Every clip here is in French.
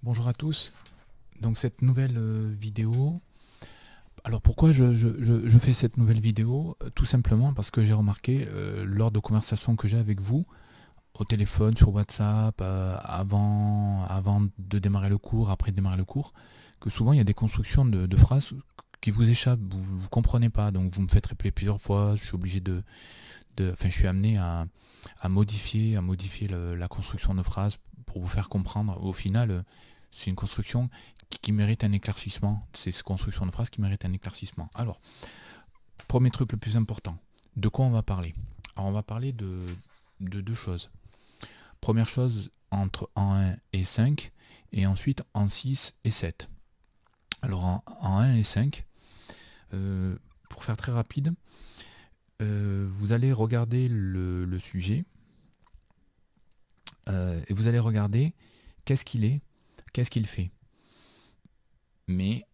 Bonjour à tous. Donc cette nouvelle vidéo. Alors pourquoi je fais cette nouvelle vidéo? Tout simplement parce que j'ai remarqué lors de conversations que j'ai avec vous, au téléphone, sur WhatsApp, avant de démarrer le cours, après de démarrer le cours, que souvent il y a des constructions de phrases qui vous échappent, vous comprenez pas, donc vous me faites répéter plusieurs fois, je suis obligé enfin je suis amené à modifier la construction de phrases pour vous faire comprendre. Au final, c'est une construction qui mérite un éclaircissement. C'est cette construction de phrases qui mérite un éclaircissement. Alors, premier truc le plus important, de quoi on va parler? Alors on va parler de deux choses. Première chose, entre en 1 et 5, et ensuite en 6 et 7. Alors en 1 et 5, pour faire très rapide, vous allez regarder le sujet, et vous allez regarder qu'est-ce qu'il est, qu'est-ce qu'il fait. Mais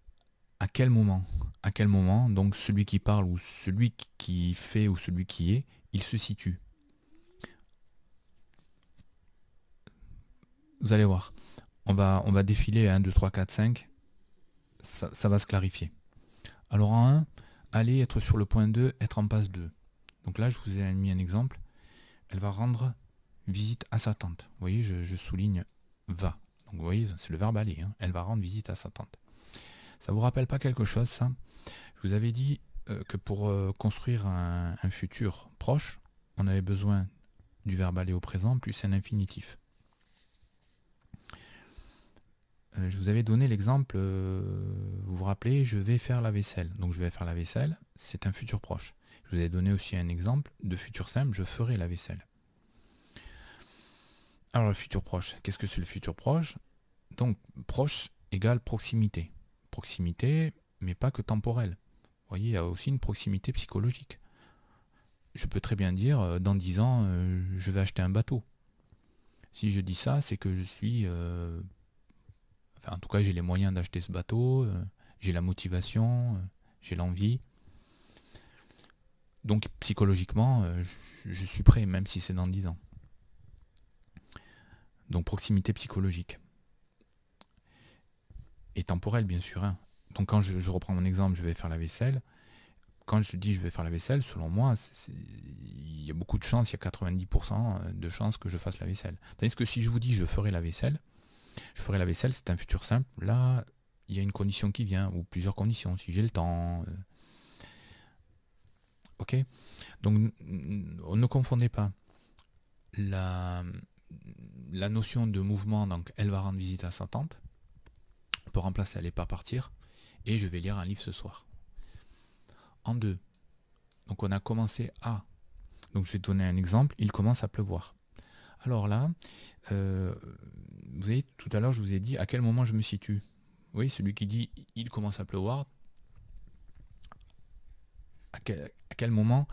à quel moment? À quel moment, donc celui qui parle ou celui qui fait ou celui qui est, il se situe? Vous allez voir. On va défiler 1, 2, 3, 4, 5. Ça va se clarifier. Alors en 1, aller être sur le point 2, être en passe 2. Donc là, je vous ai mis un exemple. Elle va rendre visite à sa tante. Vous voyez, je souligne va. Donc vous voyez, c'est le verbe aller. Hein. Elle va rendre visite à sa tante. Ça vous rappelle pas quelque chose, ça? Je vous avais dit que pour construire un futur proche, on avait besoin du verbe aller au présent plus un infinitif. Je vous avais donné l'exemple, vous vous rappelez, je vais faire la vaisselle. Donc je vais faire la vaisselle, c'est un futur proche. Je vous ai donné aussi un exemple de futur simple, je ferai la vaisselle. Alors le futur proche, qu'est-ce que c'est le futur proche? Donc proche égale proximité. Proximité, mais pas que temporelle. Vous voyez, il y a aussi une proximité psychologique. Je peux très bien dire, dans 10 ans, je vais acheter un bateau. Si je dis ça, c'est que je suis... en tout cas, j'ai les moyens d'acheter ce bateau, j'ai la motivation, j'ai l'envie. Donc psychologiquement, je suis prêt, même si c'est dans 10 ans. Donc proximité psychologique. Et temporelle, bien sûr. Hein. Donc quand je reprends mon exemple, je vais faire la vaisselle. Quand je dis je vais faire la vaisselle, selon moi, il y a beaucoup de chances, il y a 90% de chances que je fasse la vaisselle. Tandis que si je vous dis je ferai la vaisselle, c'est un futur simple. Là, il y a une condition qui vient, ou plusieurs conditions, si j'ai le temps. Ok. Donc, ne confondez pas la notion de mouvement, donc elle va rendre visite à sa tante. On peut remplacer elle n'est pas partir, et je vais lire un livre ce soir. En 2. Donc on a commencé à. Donc je vais donner un exemple, il commence à pleuvoir. Alors là, vous voyez, tout à l'heure je vous ai dit à quel moment je me situe. Oui, celui qui dit il commence à pleuvoir, à quel moment,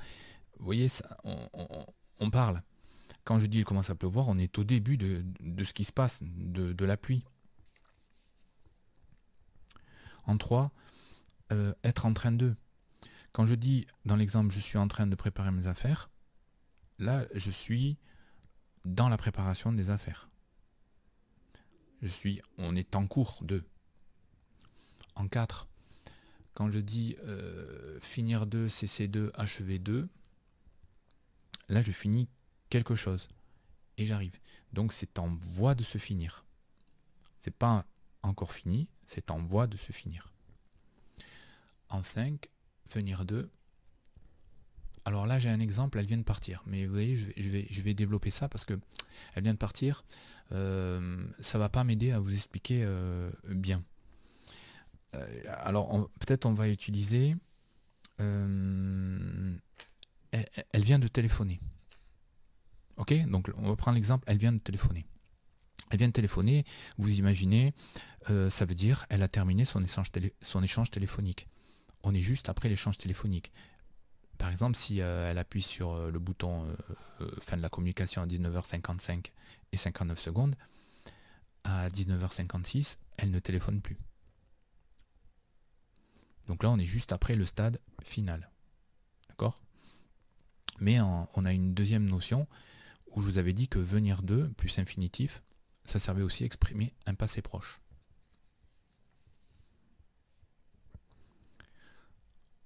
vous voyez, ça, on parle. Quand je dis il commence à pleuvoir, on est au début de ce qui se passe, de la pluie. En 3, être en train de. Quand je dis dans l'exemple je suis en train de préparer mes affaires, là je suis dans la préparation des affaires. On est en cours de. En 4, quand je dis finir 2, cesser 2, achever 2, là je finis quelque chose et j'arrive. Donc c'est en voie de se finir. C'est pas encore fini, c'est en voie de se finir. En 5, venir 2. Alors là j'ai un exemple, elle vient de partir. Mais vous voyez, je vais développer ça parce que elle vient de partir. Ça va pas m'aider à vous expliquer bien. Alors peut-être on va utiliser elle vient de téléphoner. Ok, donc on va prendre l'exemple, elle vient de téléphoner. Elle vient de téléphoner, vous imaginez, ça veut dire elle a terminé son échange téléphonique. On est juste après l'échange téléphonique. Par exemple, si elle appuie sur le bouton fin de la communication à 19h55 et 59 secondes, à 19h56, elle ne téléphone plus. Donc là, on est juste après le stade final. D'accord? Mais on a une deuxième notion où je vous avais dit que venir de plus infinitif, ça servait aussi à exprimer un passé proche.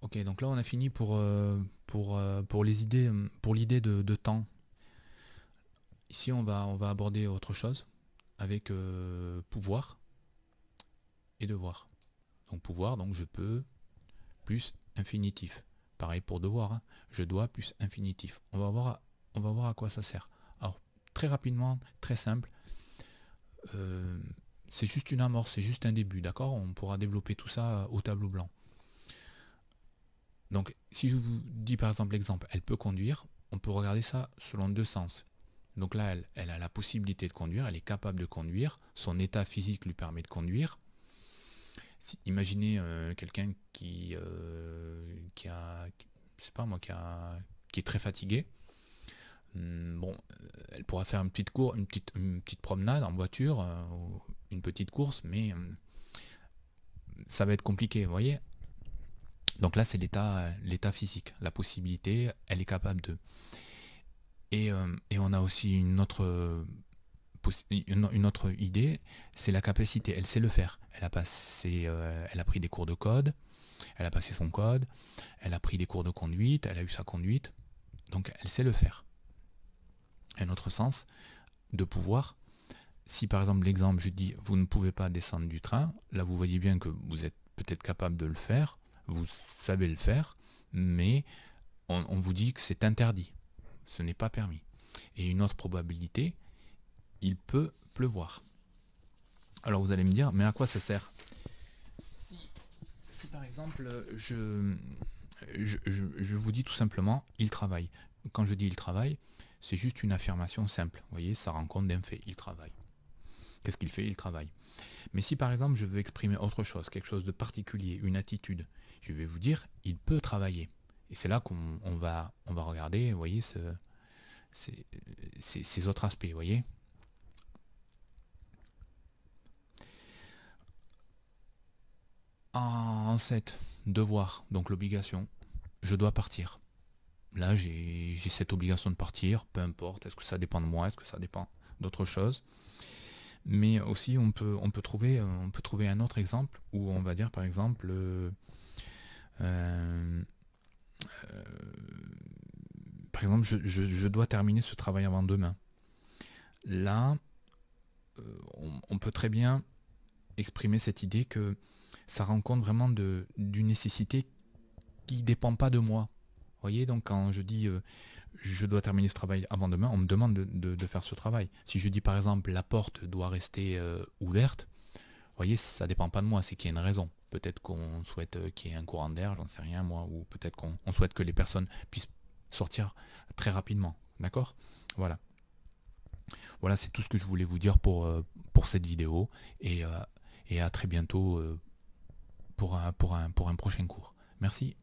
Ok, donc là on a fini pour les idées, pour l'idée de temps. Ici on va aborder autre chose avec pouvoir et devoir. Donc pouvoir, donc je peux plus infinitif. Pareil pour devoir, hein. Je dois plus infinitif. On va voir à quoi ça sert. Alors très rapidement, très simple. C'est juste une amorce, c'est juste un début, d'accord? On pourra développer tout ça au tableau blanc. Donc si je vous dis par exemple l'exemple, elle peut conduire, on peut regarder ça selon deux sens. Donc là, elle a la possibilité de conduire, elle est capable de conduire, son état physique lui permet de conduire. Imaginez quelqu'un qui je sais pas moi, qui est très fatigué. Bon, elle pourra faire une petite une petite promenade en voiture, une petite course, mais ça va être compliqué, vous voyez. Donc là, c'est l'état physique, la possibilité, elle est capable de. Et on a aussi une autre idée, c'est la capacité, elle sait le faire. Elle a pris des cours de code, elle a passé son code, elle a pris des cours de conduite, elle a eu sa conduite, donc elle sait le faire. Un autre sens de pouvoir, si par exemple l'exemple je dis vous ne pouvez pas descendre du train, là vous voyez bien que vous êtes peut-être capable de le faire, vous savez le faire, mais on vous dit que c'est interdit, ce n'est pas permis. Et une autre probabilité, il peut pleuvoir. Alors vous allez me dire, mais à quoi ça sert? Si par exemple je vous dis tout simplement il travaille. Quand je dis il travaille, c'est juste une affirmation simple. Vous voyez, ça rend compte d'un fait, il travaille. Qu'est-ce qu'il fait? Il travaille. Mais si par exemple je veux exprimer autre chose, quelque chose de particulier, une attitude, je vais vous dire il peut travailler. Et c'est là qu'on va regarder, vous voyez, ces autres aspects, vous voyez. En 7, devoir, donc l'obligation. Je dois partir. Là, j'ai cette obligation de partir, peu importe, est-ce que ça dépend de moi, est-ce que ça dépend d'autre chose. Mais aussi, on peut trouver un autre exemple où on va dire, par exemple, par exemple, je dois terminer ce travail avant demain. Là, on peut très bien exprimer cette idée que ça rend compte vraiment d'une nécessité qui ne dépend pas de moi. Vous voyez, donc quand je dis je dois terminer ce travail avant demain, on me demande de faire ce travail. Si je dis par exemple la porte doit rester ouverte, vous voyez, ça ne dépend pas de moi, c'est qu'il y a une raison. Peut-être qu'on souhaite qu'il y ait un courant d'air, j'en sais rien moi, ou peut-être qu'on souhaite que les personnes puissent sortir très rapidement. D'accord? Voilà. Voilà, c'est tout ce que je voulais vous dire pour cette vidéo. Et à très bientôt pour un prochain cours. Merci.